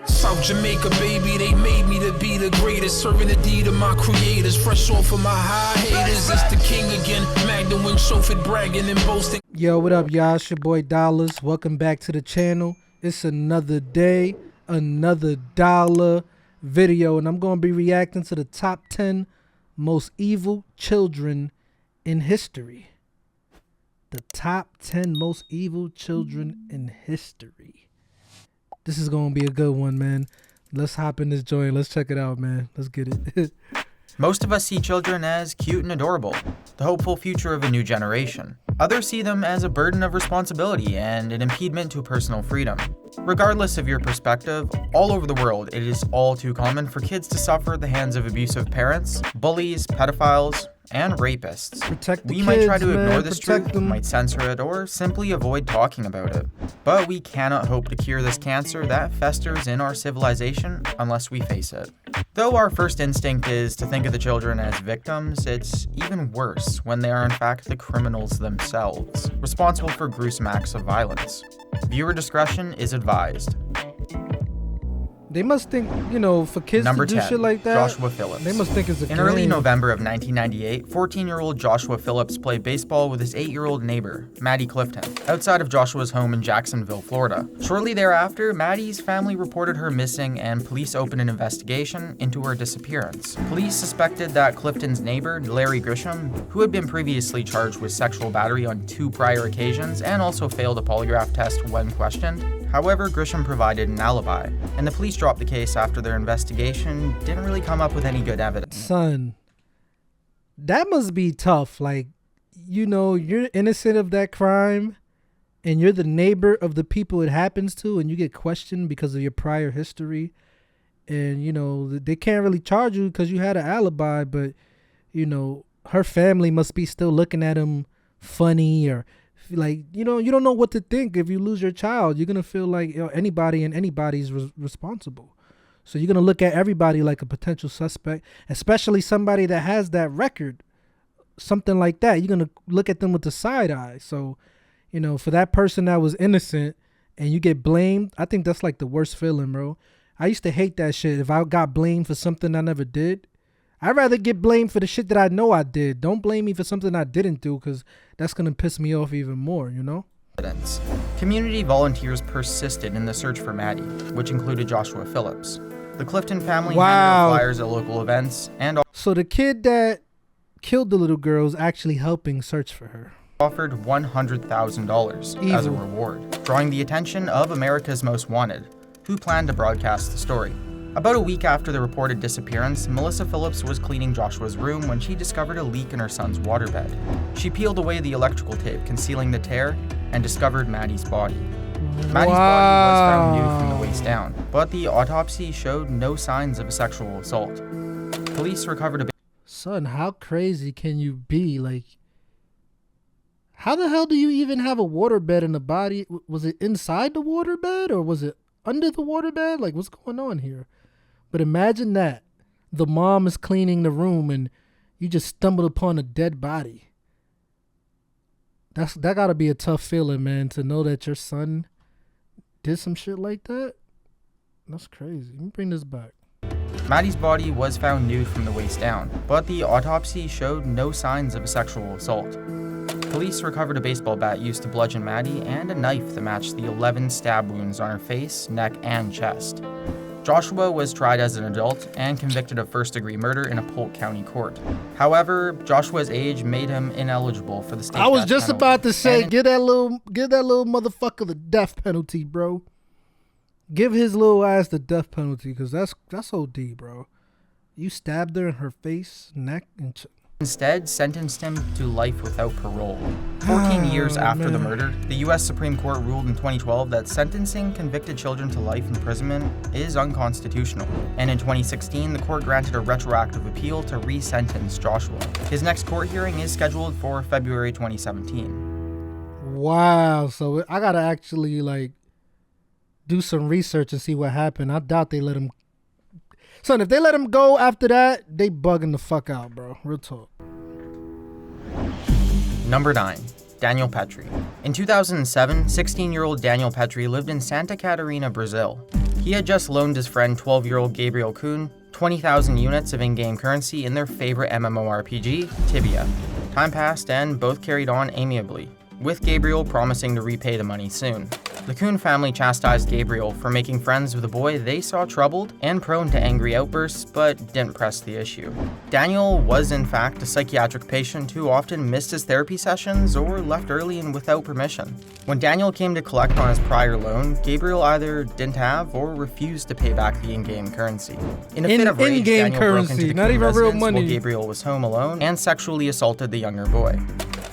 South Jamaica, baby, they made me to be the greatest. Serving the deed of my creators. Fresh off of my high haters. It's the king again. Magdalene chauffeured, bragging and boasting. Yo, what up, y'all? It's your boy Dollars. Welcome back to the channel. It's another day, another dollar video, and I'm going to be reacting to the top 10 most evil children in history. The top 10 most evil children in history. This is going to be a good one, man. Let's hop in this joint. Let's check it out, man. Let's get it. Most of us see children as cute and adorable, the hopeful future of a new generation. Others see them as a burden of responsibility and an impediment to personal freedom. Regardless of your perspective, all over the world, it is all too common for kids to suffer at the hands of abusive parents, bullies, pedophiles, and rapists. We might try to ignore this truth, might censor it, or simply avoid talking about it. But we cannot hope to cure this cancer that festers in our civilization unless we face it. Though our first instinct is to think of the children as victims, it's even worse when they are in fact the criminals themselves, responsible for gruesome acts of violence. Viewer discretion is advised. They must think, you know, for kids Number to do 10, shit like that, Joshua Phillips. they must think it's a In game. early November of 1998, 14-year-old Joshua Phillips played baseball with his 8-year-old neighbor, Maddie Clifton, outside of Joshua's home in Jacksonville, Florida. Shortly thereafter, Maddie's family reported her missing and police opened an investigation into her disappearance. Police suspected that Clifton's neighbor, Larry Grisham, who had been previously charged with sexual battery on 2 prior occasions and also failed a polygraph test when questioned. However, Grisham provided an alibi, and the police dropped the case after their investigation didn't really come up with any good evidence. Son, that must be tough. Like, you know, you're innocent of that crime, and you're the neighbor of the people it happens to, and you get questioned because of your prior history. And, you know, they can't really charge you because you had an alibi, but, you know, her family must be still looking at him funny, or like, you know, you don't know what to think. If you lose your child, you're gonna feel like, you know, anybody and anybody's responsible. So you're gonna look at everybody like a potential suspect, especially somebody that has that record, something like that. You're gonna look at them with the side eye. So, you know, for that person that was innocent and you get blamed, I think that's like the worst feeling, bro. I used to hate that shit. If I got blamed for something I never did, I'd rather get blamed for the shit that I know I did. Don't blame me for something I didn't do, because that's going to piss me off even more, you know? Community volunteers persisted in the search for Maddie, which included Joshua Phillips. The Clifton family handed out flyers at local events and so the kid that killed the little girl is actually helping search for her. Offered $100,000 as a reward, drawing the attention of America's Most Wanted, who planned to broadcast the story. About a week after the reported disappearance, Melissa Phillips was cleaning Joshua's room when she discovered a leak in her son's waterbed. She peeled away the electrical tape concealing the tear and discovered Maddie's body. Maddie's body was found nude from the waist down, but the autopsy showed no signs of a sexual assault. Police recovered a Son, how crazy can you be? Like, how the hell do you even have a waterbed in the body? Was it inside the waterbed or was it under the waterbed? Like, what's going on here? But imagine that. The mom is cleaning the room and you just stumbled upon a dead body. That gotta be a tough feeling, man, to know that your son did some shit like that. That's crazy. Let me bring this back. Maddie's body was found nude from the waist down, but the autopsy showed no signs of a sexual assault. Police recovered a baseball bat used to bludgeon Maddie and a knife that matched the 11 stab wounds on her face, neck, and chest. Joshua was tried as an adult and convicted of first-degree murder in a Polk County court. However, Joshua's age made him ineligible for the state death penalty. I was just about to say, give that little motherfucker the death penalty, bro. Give his little ass the death penalty, because that's OD, bro. You stabbed her in her face, neck, and instead sentenced him to life without parole. 14 years after the murder, the U.S. Supreme Court ruled in 2012 that sentencing convicted children to life imprisonment is unconstitutional. And in 2016, the court granted a retroactive appeal to re-sentence Joshua. His next court hearing is scheduled for February 2017. Wow, so I gotta actually, like, do some research and see what happened. I doubt they let him. Son, if they let him go after that, they bugging the fuck out, bro. Real talk. Number 9. Daniel Petry. In 2007, 16-year-old Daniel Petry lived in Santa Catarina, Brazil. He had just loaned his friend 12-year-old Gabriel Kuhn 20,000 units of in-game currency in their favorite MMORPG, Tibia. Time passed and both carried on amiably, with Gabriel promising to repay the money soon. The Kuhn family chastised Gabriel for making friends with a boy they saw troubled and prone to angry outbursts, but didn't press the issue. Daniel was in fact a psychiatric patient who often missed his therapy sessions or left early and without permission. When Daniel came to collect on his prior loan, Gabriel either didn't have or refused to pay back the in-game currency. In a fit of rage, Daniel broke into the not Kuhn even real residence money. while Gabriel was home alone and sexually assaulted the younger boy.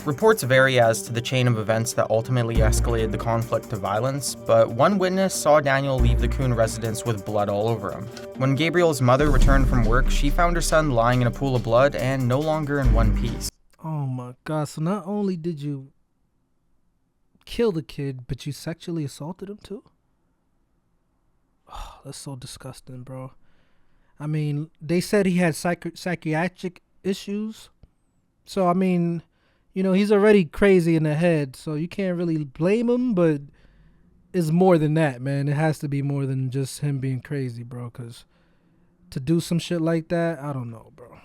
Reports vary as to the chain of events that ultimately escalated the conflict to violence, but one witness saw Daniel leave the Kuhn residence with blood all over him. When Gabriel's mother returned from work, she found her son lying in a pool of blood and no longer in one piece. Oh my God, so not only did you kill the kid, but you sexually assaulted him too? Oh, that's so disgusting, bro. I mean, they said he had psychiatric issues. So, I mean, you know, he's already crazy in the head, so you can't really blame him, but it's more than that, man. It has to be more than just him being crazy, bro, because to do some shit like that, I don't know, bro.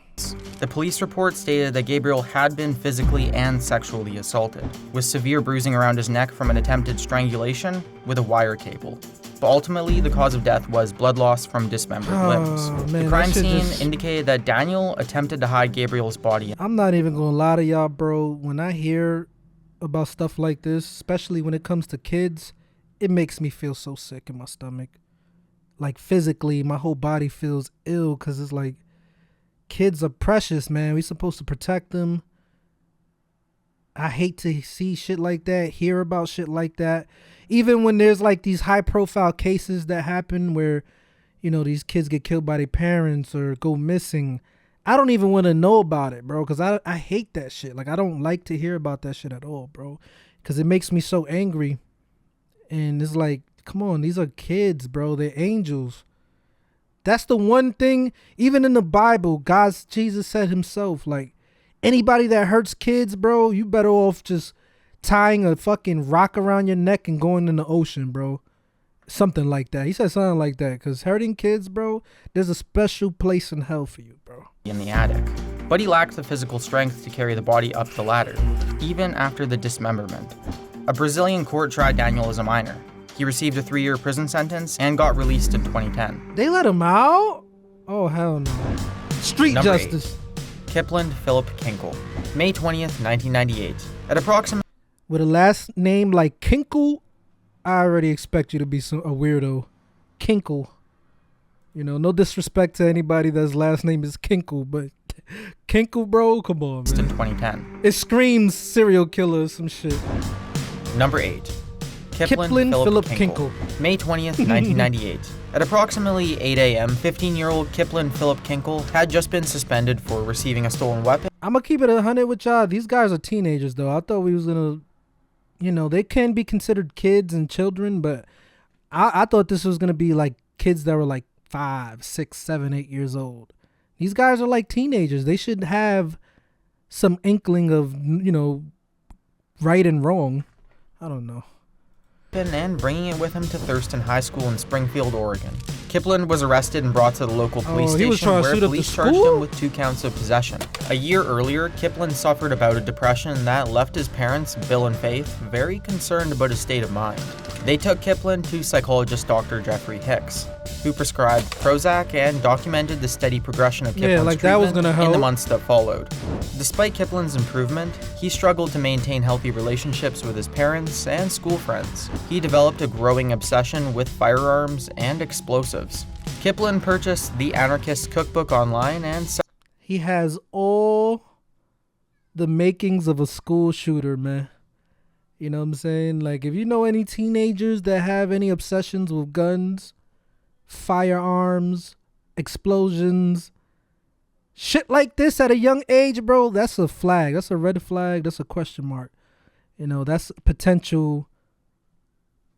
The police report stated that Gabriel had been physically and sexually assaulted, with severe bruising around his neck from an attempted strangulation with a wire cable. But ultimately, the cause of death was blood loss from dismembered limbs. Man, the crime scene indicated that Daniel attempted to hide Gabriel's body. I'm not even gonna lie to y'all, bro. When I hear about stuff like this, especially when it comes to kids, it makes me feel so sick in my stomach. Like physically, my whole body feels ill because it's like, kids are precious, man. We're supposed to protect them. I hate to see shit like that, hear about shit like that. Even when there's like these high profile cases that happen where, you know, these kids get killed by their parents or go missing, I don't even want to know about it, bro, because I hate that shit. Like, I don't like to hear about that shit at all, bro, because it makes me so angry. And it's like, come on, these are kids, bro. They're angels. That's the one thing, even in the Bible, Jesus said himself, like, anybody that hurts kids, bro, you better off just tying a fucking rock around your neck and going in the ocean, bro. Something like that. He said something like that, because hurting kids, bro, there's a special place in hell for you, bro. In the attic. But he lacked the physical strength to carry the body up the ladder, even after the dismemberment. A Brazilian court tried Daniel as a minor. He received a 3-year prison sentence and got released in 2010. They let him out? Oh, hell no. Street Number justice. 8. Kipland Philip Kinkle. May 20th, 1998. At approximately... With a last name like Kinkle, I already expect you to be a weirdo. Kinkle. You know, no disrespect to anybody that's last name is Kinkle, but Kinkle, bro, come on, man. In 2010. It screams serial killer or some shit. Number 8. Kipland Philip Kinkle. May 20th, 1998. At approximately 8 a.m., 15-year-old Kipland Philip Kinkle had just been suspended for receiving a stolen weapon. I'm going to keep it 100 with y'all. These guys are teenagers, though. I thought we was going to, you know, they can be considered kids and children, but I thought this was going to be like kids that were like 5, 6, 7, 8 years old. These guys are like teenagers. They should have some inkling of, you know, right and wrong. I don't know. And bringing it with him to Thurston High School in Springfield, Oregon. Kipland was arrested and brought to the local police station where police charged him with 2 counts of possession. A year earlier, Kipland suffered a bout of depression that left his parents, Bill and Faith, very concerned about his state of mind. They took Kipland to psychologist Dr. Jeffrey Hicks, who prescribed Prozac and documented the steady progression of Kipland's treatment in the months that followed. Despite Kipland's improvement, he struggled to maintain healthy relationships with his parents and school friends. He developed a growing obsession with firearms and explosives. Kipland purchased The Anarchist Cookbook online and... He has all the makings of a school shooter, man. You know what I'm saying? Like, if you know any teenagers that have any obsessions with guns, firearms, explosions, shit like this at a young age, bro, that's a flag. That's a red flag. That's a question mark. You know, that's a potential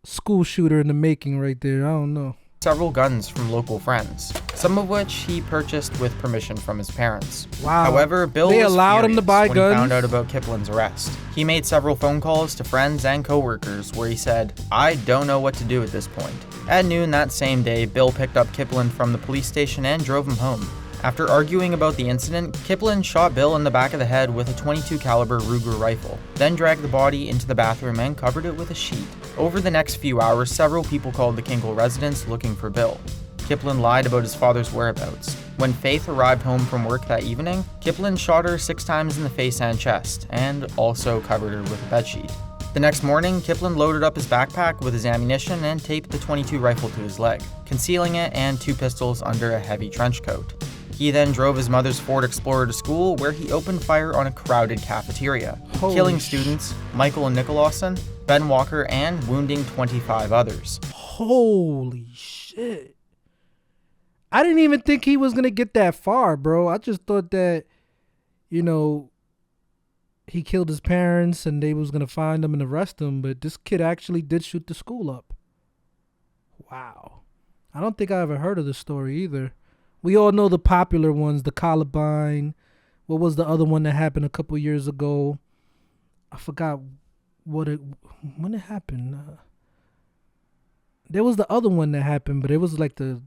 school shooter in the making right there. I don't know. several guns from local friends, some of which he purchased with permission from his parents. Wow. However, Bill They was allowed him to furious buy when guns? he found out about Kiplin's arrest. He made several phone calls to friends and coworkers where he said, "I don't know what to do at this point." At noon that same day, Bill picked up Kiplin from the police station and drove him home. After arguing about the incident, Kiplin shot Bill in the back of the head with a .22 caliber Ruger rifle, then dragged the body into the bathroom and covered it with a sheet. Over the next few hours, several people called the Kinkle residence looking for Bill. Kiplin lied about his father's whereabouts. When Faith arrived home from work that evening, Kiplin shot her 6 times in the face and chest, and also covered her with a bedsheet. The next morning, Kiplin loaded up his backpack with his ammunition and taped the .22 rifle to his leg, concealing it and 2 pistols under a heavy trench coat. He then drove his mother's Ford Explorer to school, where he opened fire on a crowded cafeteria, killing students Michael and Nicholson, Ben Walker, and wounding 25 others. Holy shit. I didn't even think he was going to get that far, bro. I just thought that, you know, he killed his parents and they was going to find him and arrest him, but this kid actually did shoot the school up. Wow. I don't think I ever heard of this story either. We all know the popular ones, the Columbine. What was the other one that happened a couple years ago? I forgot when it happened. There was the other one that happened, but it was like the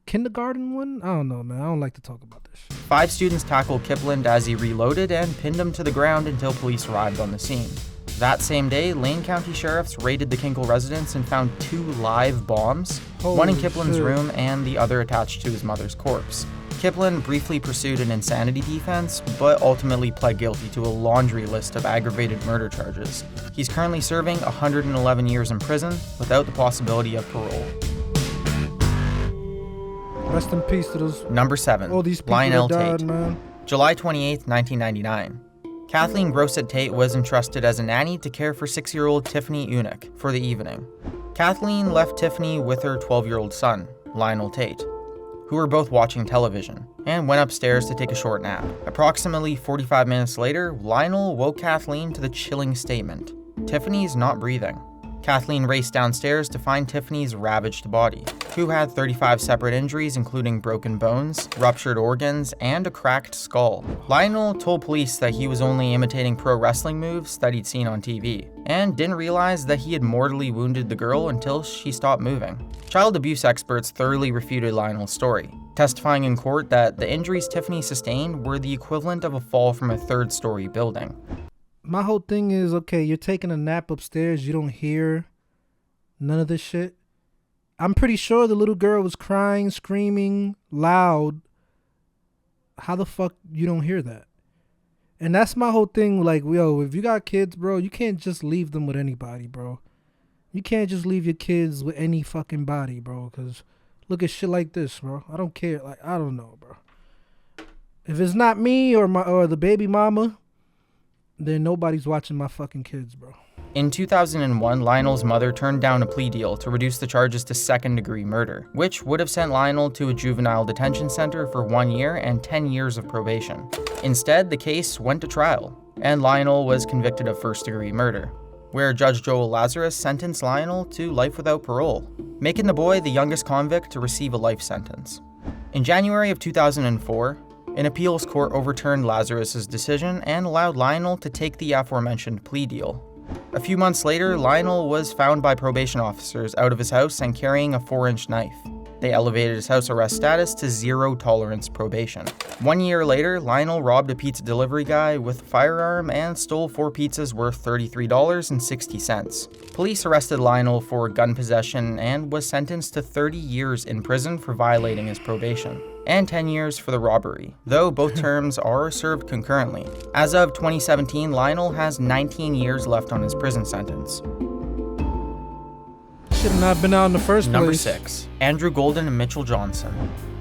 kindergarten one? I don't know, man. I don't like to talk about this shit. 5 students tackled Kiplin as he reloaded and pinned him to the ground until police arrived on the scene. That same day, Lane County sheriffs raided the Kinkle residence and found 2 live bombs, one in Kiplin's room and the other attached to his mother's corpse. Kiplin briefly pursued an insanity defense, but ultimately pled guilty to a laundry list of aggravated murder charges. He's currently serving 111 years in prison without the possibility of parole. Rest in peace to those. Number 7. All these people Lionel that died, Tate. man. July 28, 1999. Kathleen Grosset Tate was entrusted as a nanny to care for 6-year-old Tiffany Unick for the evening. Kathleen left Tiffany with her 12-year-old son, Lionel Tate, who were both watching television, and went upstairs to take a short nap. Approximately 45 minutes later, Lionel woke Kathleen to the chilling statement, "Tiffany's not breathing." Kathleen raced downstairs to find Tiffany's ravaged body, who had 35 separate injuries including broken bones, ruptured organs, and a cracked skull. Lionel told police that he was only imitating pro wrestling moves that he'd seen on TV, and didn't realize that he had mortally wounded the girl until she stopped moving. Child abuse experts thoroughly refuted Lionel's story, testifying in court that the injuries Tiffany sustained were the equivalent of a fall from a 3rd-story building. My whole thing is, okay, you're taking a nap upstairs, you don't hear none of this shit. I'm pretty sure the little girl was crying, screaming, loud. How the fuck you don't hear that? And that's my whole thing, like, yo, if you got kids, bro, you can't just leave them with anybody, bro. You can't just leave your kids with any fucking body, bro, because look at shit like this, bro. I don't care, like, I don't know, bro. If it's not me or the baby mama, then nobody's watching my fucking kids, bro. In 2001, Lionel's mother turned down a plea deal to reduce the charges to 2nd-degree murder, which would have sent Lionel to a juvenile detention center for 1 year and 10 years of probation. Instead, the case went to trial, and Lionel was convicted of 1st-degree murder, where Judge Joel Lazarus sentenced Lionel to life without parole, making the boy the youngest convict to receive a life sentence. In January of 2004, an appeals court overturned Lazarus's decision and allowed Lionel to take the aforementioned plea deal. A few months later, Lionel was found by probation officers out of his house and carrying a 4-inch knife. They elevated his house arrest status to 0 tolerance probation. 1 year later, Lionel robbed a pizza delivery guy with a firearm and stole 4 pizzas worth $33.60. Police arrested Lionel for gun possession and was sentenced to 30 years in prison for violating his probation, and 10 years for the robbery, though both terms are served concurrently. As of 2017, Lionel has 19 years left on his prison sentence. Should have not been out in the first place. Number 6. Andrew Golden and Mitchell Johnson.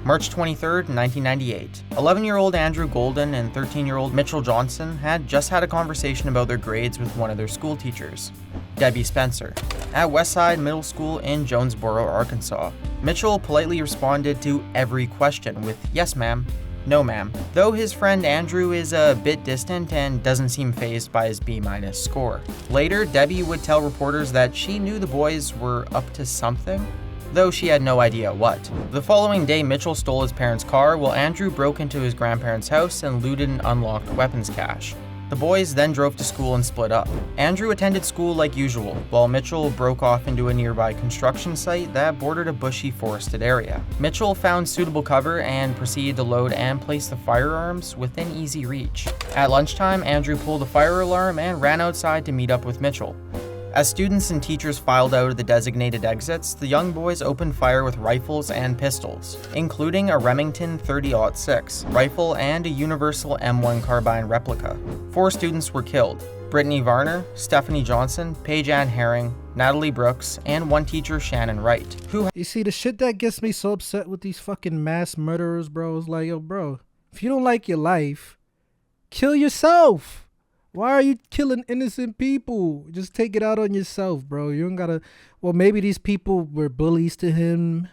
March 23, 1998. 11-year-old Andrew Golden and 13-year-old Mitchell Johnson had just had a conversation about their grades with one of their school teachers, Debbie Spencer, at Westside Middle School in Jonesboro, Arkansas. Mitchell politely responded to every question with "Yes, ma'am," "No, ma'am," though his friend Andrew is a bit distant and doesn't seem fazed by his B- score. Later, Debbie would tell reporters that she knew the boys were up to something, though she had no idea what. The following day, Mitchell stole his parents' car while Andrew broke into his grandparents' house and looted an unlocked weapons cache. The boys then drove to school and split up. Andrew attended school like usual, while Mitchell broke off into a nearby construction site that bordered a bushy forested area. Mitchell found suitable cover and proceeded to load and place the firearms within easy reach. At lunchtime, Andrew pulled a fire alarm and ran outside to meet up with Mitchell. As students and teachers filed out of the designated exits, the young boys opened fire with rifles and pistols, including a Remington 30-06 rifle and a Universal M1 carbine replica. 4 students were killed: Brittany Varner, Stephanie Johnson, Paige Ann Herring, Natalie Brooks, and one teacher, Shannon Wright, who... You see, the shit that gets me so upset with these fucking mass murderers, bro, is like, yo, bro, if you don't like your life, kill yourself. Why are you killing innocent people? Just take it out on yourself, bro. You don't gotta... Well, maybe these people were bullies to him.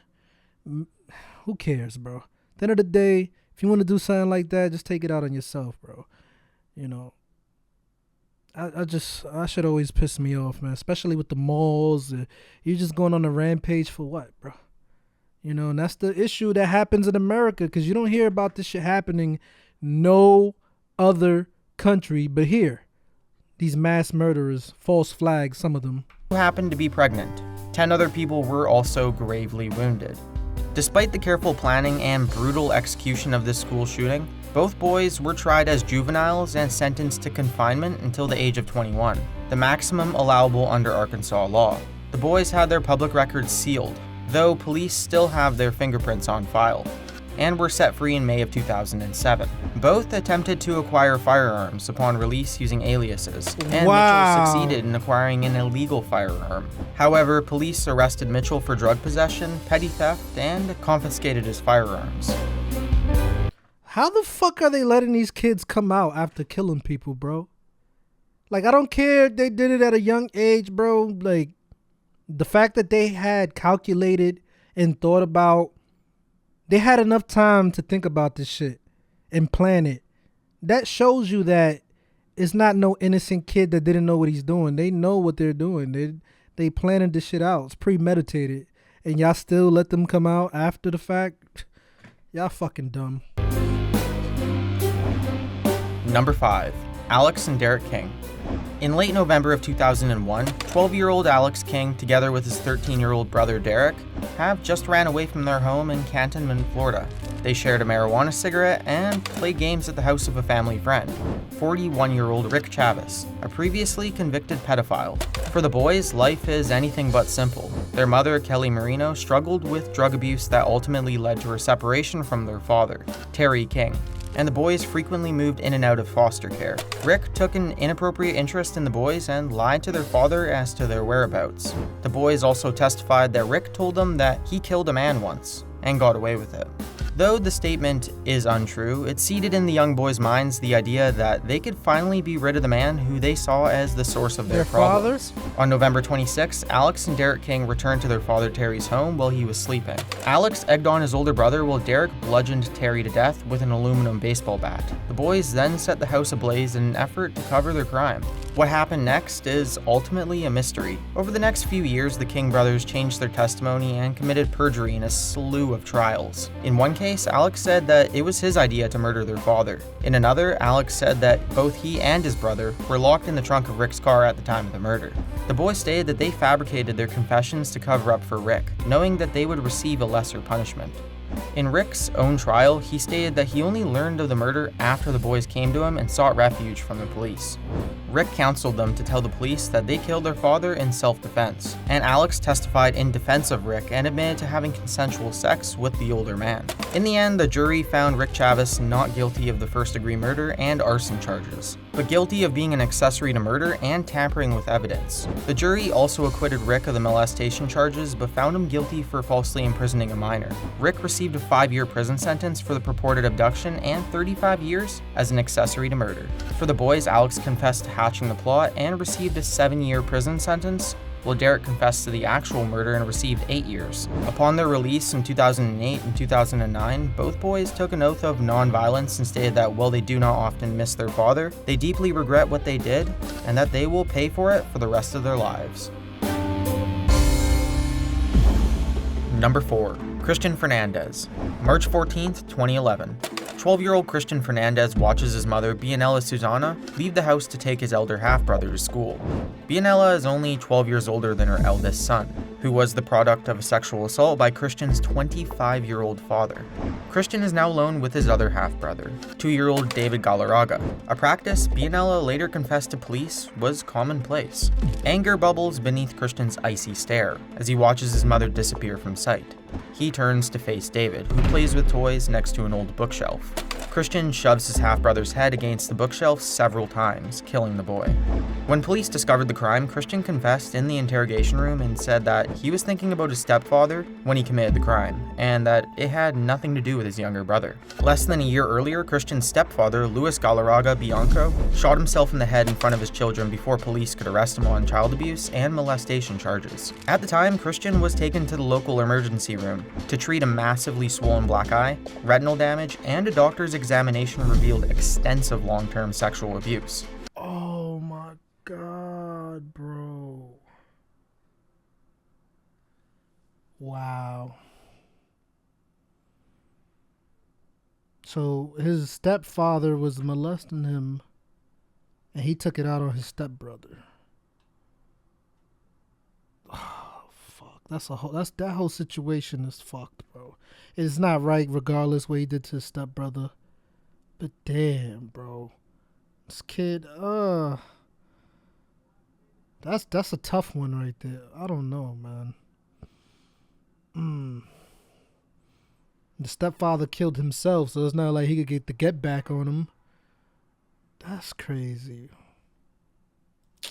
Who cares, bro? At the end of the day, if you want to do something like that, just take it out on yourself, bro. You know, I should always piss me off, man. Especially with the malls. You're just going on a rampage for what, bro? You know, and that's the issue that happens in America, because you don't hear about this shit happening no other country but here. These mass murderers, false flags, some of them, who happened to be pregnant. 10 other people were also gravely wounded. Despite the careful planning and brutal execution of this school shooting, both boys were tried as juveniles and sentenced to confinement until the age of 21, the maximum allowable under Arkansas law. The boys had their public records sealed, though police still have their fingerprints on file, and were set free in May of 2007. Both attempted to acquire firearms upon release using aliases, and Mitchell succeeded in acquiring an illegal firearm. However, police arrested Mitchell for drug possession, petty theft, and confiscated his firearms. How the fuck are they letting these kids come out after killing people, bro? Like, I don't care if they did it at a young age, bro. Like, the fact that they had calculated and thought about, they had enough time to think about this shit and plan it. That shows you that it's not no innocent kid that didn't know what he's doing. They know what they're doing. They planning this shit out. It's premeditated. And y'all still let them come out after the fact? Y'all fucking dumb. Number 5. Alex and Derek King. In late November of 2001, 12-year-old Alex King, together with his 13-year-old brother Derek, have just ran away from their home in Cantonment, Florida. They shared a marijuana cigarette and played games at the house of a family friend, 41-year-old Rick Chavez, a previously convicted pedophile. For the boys, life is anything but simple. Their mother, Kelly Marino, struggled with drug abuse that ultimately led to her separation from their father, Terry King, and the boys frequently moved in and out of foster care. Rick took an inappropriate interest in the boys and lied to their father as to their whereabouts. The boys also testified that Rick told them that he killed a man once and got away with it. Though the statement is untrue, it seeded in the young boys' minds the idea that they could finally be rid of the man who they saw as the source of their problems. On November 26, Alex and Derek King returned to their father Terry's home while he was sleeping. Alex egged on his older brother while Derek bludgeoned Terry to death with an aluminum baseball bat. The boys then set the house ablaze in an effort to cover their crime. What happened next is ultimately a mystery. Over the next few years, the King brothers changed their testimony and committed perjury in a slew of trials. In one case, Alex said that it was his idea to murder their father. In another, Alex said that both he and his brother were locked in the trunk of Rick's car at the time of the murder. The boys stated that they fabricated their confessions to cover up for Rick, knowing that they would receive a lesser punishment. In Rick's own trial, he stated that he only learned of the murder after the boys came to him and sought refuge from the police. Rick counseled them to tell the police that they killed their father in self-defense, and Alex testified in defense of Rick and admitted to having consensual sex with the older man. In the end, the jury found Rick Chavez not guilty of the first-degree murder and arson charges, but guilty of being an accessory to murder and tampering with evidence. The jury also acquitted Rick of the molestation charges, but found him guilty for falsely imprisoning a minor. Rick received a 5-year prison sentence for the purported abduction and 35 years as an accessory to murder. For the boys, Alex confessed to hatching the plot and received a 7-year prison sentence, while Derek confessed to the actual murder and received 8 years. Upon their release in 2008 and 2009, both boys took an oath of non-violence and stated that while they do not often miss their father, they deeply regret what they did and that they will pay for it for the rest of their lives. Number 4. Christian Fernandez. March 14th, 2011. 12-year-old Christian Fernandez watches his mother, Bianella Susana, leave the house to take his elder half-brother to school. Bianella is only 12 years older than her eldest son, who was the product of a sexual assault by Christian's 25-year-old father. Christian is now alone with his other half-brother, 2-year-old David Galarraga, a practice Bianella later confessed to police was commonplace. Anger bubbles beneath Christian's icy stare as he watches his mother disappear from sight. He turns to face David, who plays with toys next to an old bookshelf. Christian shoves his half-brother's head against the bookshelf several times, killing the boy. When police discovered the crime, Christian confessed in the interrogation room and said that he was thinking about his stepfather when he committed the crime, and that it had nothing to do with his younger brother. Less than a year earlier, Christian's stepfather, Luis Galarraga Bianco, shot himself in the head in front of his children before police could arrest him on child abuse and molestation charges. At the time, Christian was taken to the local emergency room to treat a massively swollen black eye, retinal damage, and a doctor's examination revealed extensive long-term sexual abuse. Oh my God, bro. Wow. So his stepfather was molesting him, and he took it out on his stepbrother. Oh, fuck. That whole situation is fucked, bro. It's not right regardless what he did to his stepbrother. But damn, bro. This kid, that's a tough one right there. I don't know, man. The stepfather killed himself, so it's not like he could get the get back on him. That's crazy.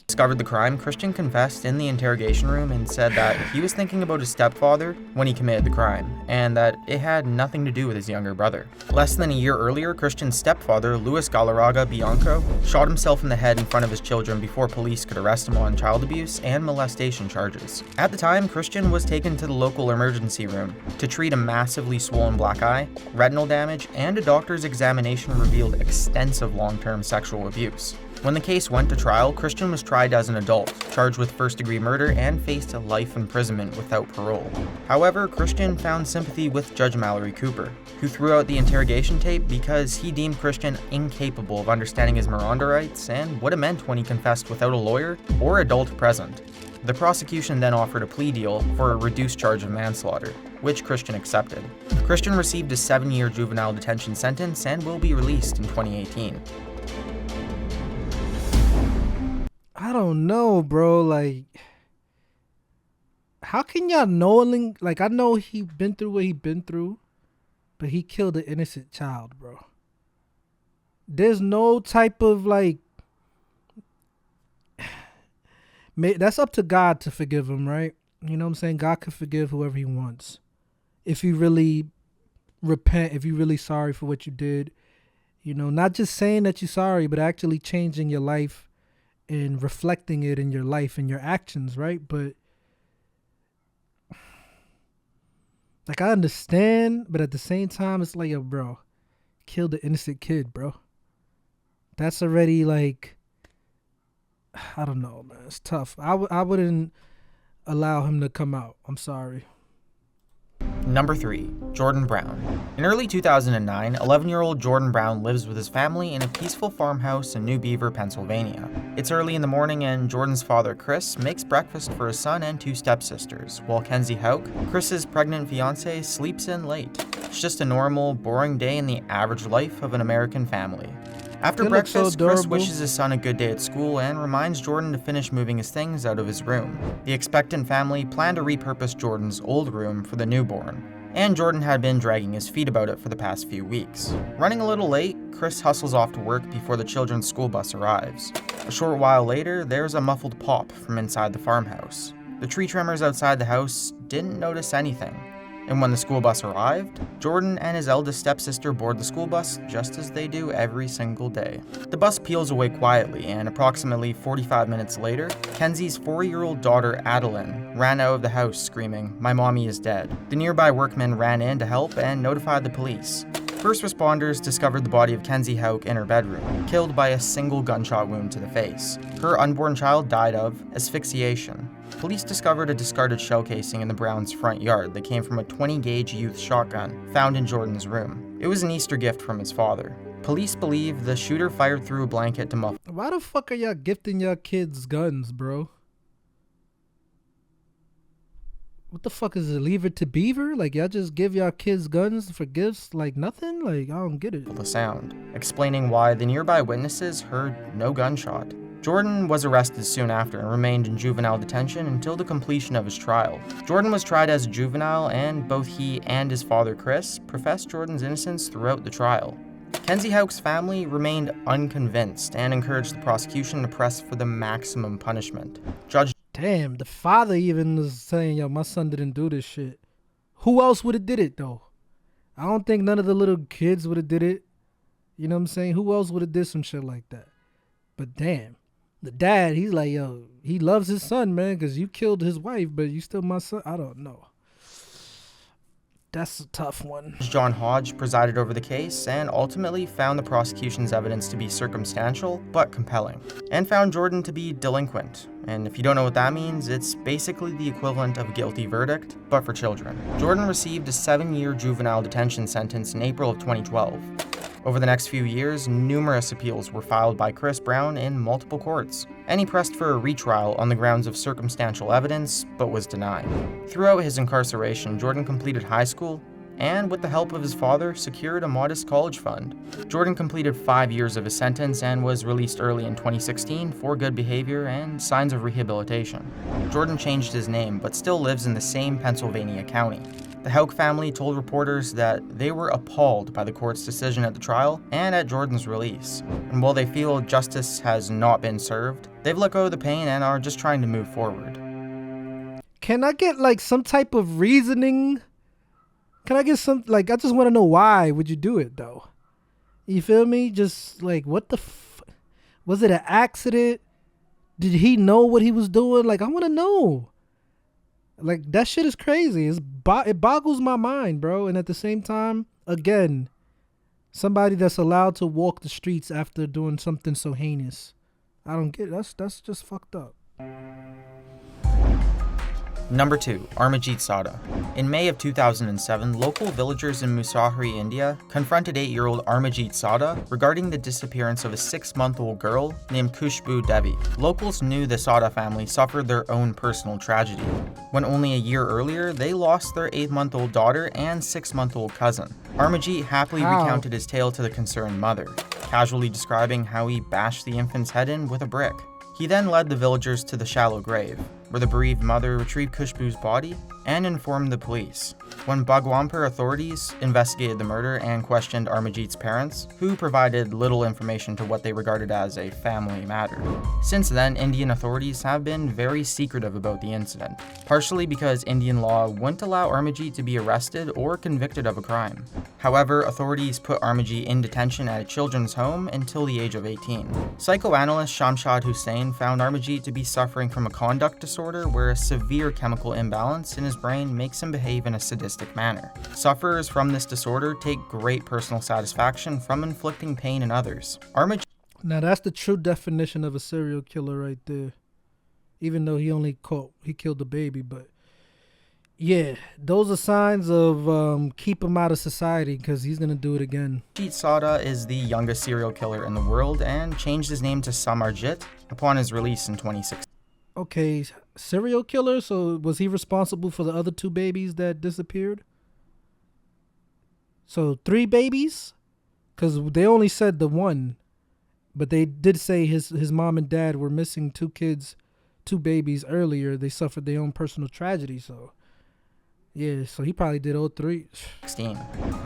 Discovered the crime, Christian confessed in the interrogation room and said that he was thinking about his stepfather when he committed the crime, and that it had nothing to do with his younger brother. Less than a year earlier, Christian's stepfather, Luis Galarraga Bianco, shot himself in the head in front of his children before police could arrest him on child abuse and molestation charges. At the time, Christian was taken to the local emergency room to treat a massively swollen black eye, retinal damage, and a doctor's examination revealed extensive long-term sexual abuse. When the case went to trial, Christian was tried as an adult, charged with first-degree murder, and faced a life imprisonment without parole. However, Christian found sympathy with Judge Mallory Cooper, who threw out the interrogation tape because he deemed Christian incapable of understanding his Miranda rights and what it meant when he confessed without a lawyer or adult present. The prosecution then offered a plea deal for a reduced charge of manslaughter, which Christian accepted. Christian received a 7-year juvenile detention sentence and will be released in 2018. I don't know, bro. Like, how can y'all knowing? Like, I know he been through what he been through, but he killed an innocent child, bro. There's no type of like. That's up to God to forgive him, right? You know what I'm saying? God can forgive whoever he wants. If you really repent, if you're really sorry for what you did, you know, not just saying that you're sorry, but actually changing your life and reflecting it in your life and your actions, right? But like, I understand, but at the same time, it's like, yo, bro, killed an innocent kid, bro. That's already like, I don't know, man. It's tough. I wouldn't allow him to come out. I'm sorry. Number 3. Jordan Brown. In early 2009, 11-year-old Jordan Brown lives with his family in a peaceful farmhouse in New Beaver, Pennsylvania. It's early in the morning and Jordan's father, Chris, makes breakfast for his son and 2 stepsisters, while Kenzie Hauk, Chris's pregnant fiancée, sleeps in late. It's just a normal, boring day in the average life of an American family. After breakfast, Chris wishes his son a good day at school and reminds Jordan to finish moving his things out of his room. The expectant family planned to repurpose Jordan's old room for the newborn, and Jordan had been dragging his feet about it for the past few weeks. Running a little late, Chris hustles off to work before the children's school bus arrives. A short while later, there's a muffled pop from inside the farmhouse. The tree trimmers outside the house didn't notice anything. And when the school bus arrived, Jordan and his eldest stepsister board the school bus just as they do every single day. The bus peels away quietly, and approximately 45 minutes later, Kenzie's 4-year-old daughter Adeline ran out of the house screaming, "My mommy is dead." The nearby workmen ran in to help and notified the police. First responders discovered the body of Kenzie Hauk in her bedroom, killed by a single gunshot wound to the face. Her unborn child died of asphyxiation. Police discovered a discarded shell casing in the Browns' front yard that came from a 20-gauge youth shotgun found in Jordan's room. It was an Easter gift from his father. Police believe the shooter fired through a blanket to muffle. Why the fuck are y'all gifting y'all kids guns, bro? What the fuck is it? Leave it to Beaver? Like, y'all just give y'all kids guns for gifts like nothing? Like, I don't get it. The sound, explaining why the nearby witnesses heard no gunshot. Jordan was arrested soon after and remained in juvenile detention until the completion of his trial. Jordan was tried as a juvenile, and both he and his father, Chris, professed Jordan's innocence throughout the trial. Kenzie Houck's family remained unconvinced and encouraged the prosecution to press for the maximum punishment. Judge Damn, the father even was saying, yo, my son didn't do this shit. Who else would have did it, though? I don't think none of the little kids would have did it. You know what I'm saying? Who else would have did some shit like that? But damn, the dad, he's like, yo, he loves his son, man, because you killed his wife, but you still my son. I don't know. That's a tough one. John Hodge presided over the case and ultimately found the prosecution's evidence to be circumstantial but compelling, and found Jordan to be delinquent. And if you don't know what that means, it's basically the equivalent of a guilty verdict, but for children. Jordan received a 7-year juvenile detention sentence in April of 2012. Over the next few years, numerous appeals were filed by Chris Brown in multiple courts, and he pressed for a retrial on the grounds of circumstantial evidence, but was denied. Throughout his incarceration, Jordan completed high school, and with the help of his father, secured a modest college fund. Jordan completed 5 years of his sentence and was released early in 2016 for good behavior and signs of rehabilitation. Jordan changed his name, but still lives in the same Pennsylvania county. The Houck family told reporters that they were appalled by the court's decision at the trial and at Jordan's release. And while they feel justice has not been served, they've let go of the pain and are just trying to move forward. Can I get like some type of reasoning? Can I get some, like, I just want to know why would you do it though? You feel me? Just like, what the was it an accident? Did he know what he was doing? Like, I want to know. Like, that shit is crazy. It boggles my mind, bro. And at the same time, again, somebody that's allowed to walk the streets after doing something so heinous. I don't get it. That's just fucked up. Number 2. Amarjeet Sada. In May of 2007, local villagers in Musahri, India, confronted 8-year-old Amarjeet Sada regarding the disappearance of a 6-month-old girl named Khushbu Devi. Locals knew the Sada family suffered their own personal tragedy, when only a year earlier they lost their 8-month-old daughter and 6-month-old cousin. Amarjeet happily recounted his tale to the concerned mother, casually describing how he bashed the infant's head in with a brick. He then led the villagers to the shallow grave, where the bereaved mother retrieved Khushbu's body and informed the police. When Bhagwanpur authorities investigated the murder and questioned Amarjeet's parents, who provided little information to what they regarded as a family matter. Since then, Indian authorities have been very secretive about the incident, partially because Indian law wouldn't allow Amarjeet to be arrested or convicted of a crime. However, authorities put Amarjeet in detention at a children's home until the age of 18. Psychoanalyst Shamshad Hussain found Amarjeet to be suffering from a conduct disorder where a severe chemical imbalance in his brain makes him behave in a sadistic manner. Sufferers from this disorder take great personal satisfaction from inflicting pain in others. Now that's the true definition of a serial killer right there. Even though he killed the baby, but yeah, those are signs of keep him out of society because he's gonna do it again. Amarjeet Sada is the youngest serial killer in the world and changed his name to Samarjit upon his release in 2016. Okay, serial killer? So was he responsible for the other 2 babies that disappeared? So 3 babies? Because they only said the one. But they did say his mom and dad were missing 2 kids, 2 babies earlier. They suffered their own personal tragedy, so... yeah, so he probably did all 3.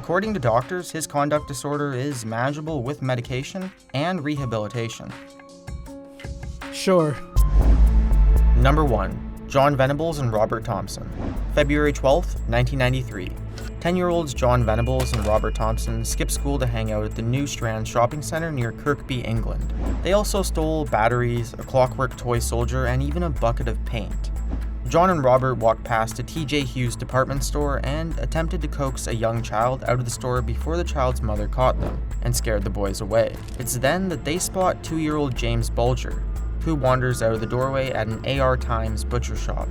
According to doctors, his conduct disorder is manageable with medication and rehabilitation. Sure. Number 1. John Venables and Robert Thompson. February 12th, 1993. 10-year-olds John Venables and Robert Thompson skipped school to hang out at the New Strand shopping centre near Kirkby, England. They also stole batteries, a clockwork toy soldier, and even a bucket of paint. John and Robert walked past a TJ Hughes department store and attempted to coax a young child out of the store before the child's mother caught them and scared the boys away. It's then that they spot 2-year-old James Bulger, who wanders out of the doorway at an AR Times butcher shop.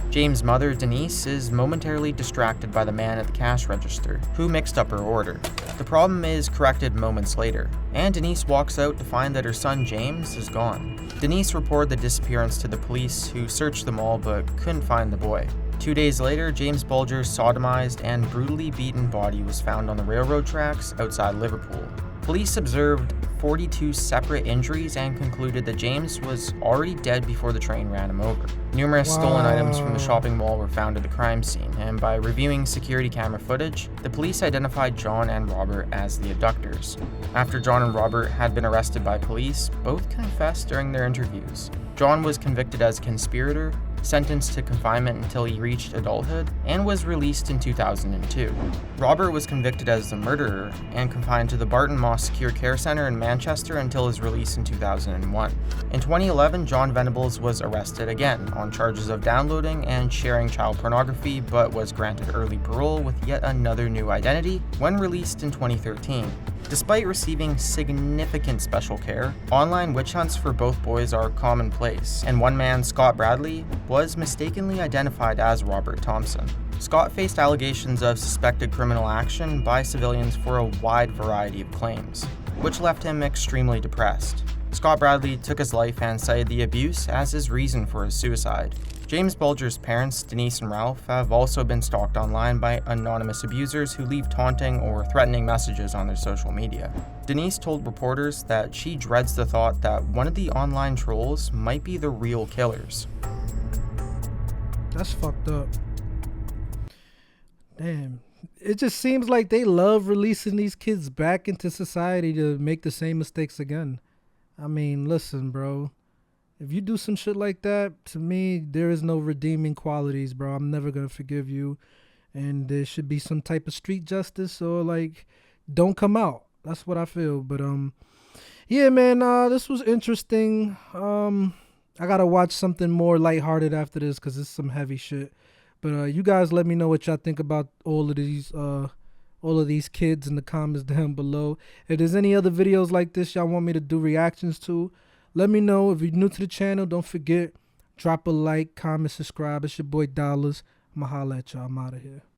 James' mother, Denise, is momentarily distracted by the man at the cash register, who mixed up her order. The problem is corrected moments later, and Denise walks out to find that her son James is gone. Denise reported the disappearance to the police, who searched the mall but couldn't find the boy. 2 days later, James Bulger's sodomized and brutally beaten body was found on the railroad tracks outside Liverpool. Police observed 42 separate injuries and concluded that James was already dead before the train ran him over. Numerous stolen items from the shopping mall were found at the crime scene, and by reviewing security camera footage, the police identified John and Robert as the abductors. After John and Robert had been arrested by police, both confessed during their interviews. John was convicted as a conspirator, sentenced to confinement until he reached adulthood, and was released in 2002. Robert was convicted as the murderer and confined to the Barton Moss Secure Care Center in Manchester until his release in 2001. In 2011, John Venables was arrested again on charges of downloading and sharing child pornography, but was granted early parole with yet another new identity when released in 2013. Despite receiving significant special care, online witch hunts for both boys are commonplace, and one man, Scott Bradley, was mistakenly identified as Robert Thompson. Scott faced allegations of suspected criminal action by civilians for a wide variety of claims, which left him extremely depressed. Scott Bradley took his life and cited the abuse as his reason for his suicide. James Bulger's parents, Denise and Ralph, have also been stalked online by anonymous abusers who leave taunting or threatening messages on their social media. Denise told reporters that she dreads the thought that one of the online trolls might be the real killers. That's fucked up. Damn. It just seems like they love releasing these kids back into society to make the same mistakes again. I mean, listen, bro. If you do some shit like that, to me, there is no redeeming qualities, bro. I'm never going to forgive you. And there should be some type of street justice or, like, don't come out. That's what I feel. But, yeah, man, this was interesting. I got to watch something more lighthearted after this because it's some heavy shit. But you guys let me know what y'all think about all of these kids in the comments down below. If there's any other videos like this y'all want me to do reactions to, let me know. If you're new to the channel, don't forget, drop a like, comment, subscribe. It's your boy Dollars. I'ma holla at y'all. I'm out of here.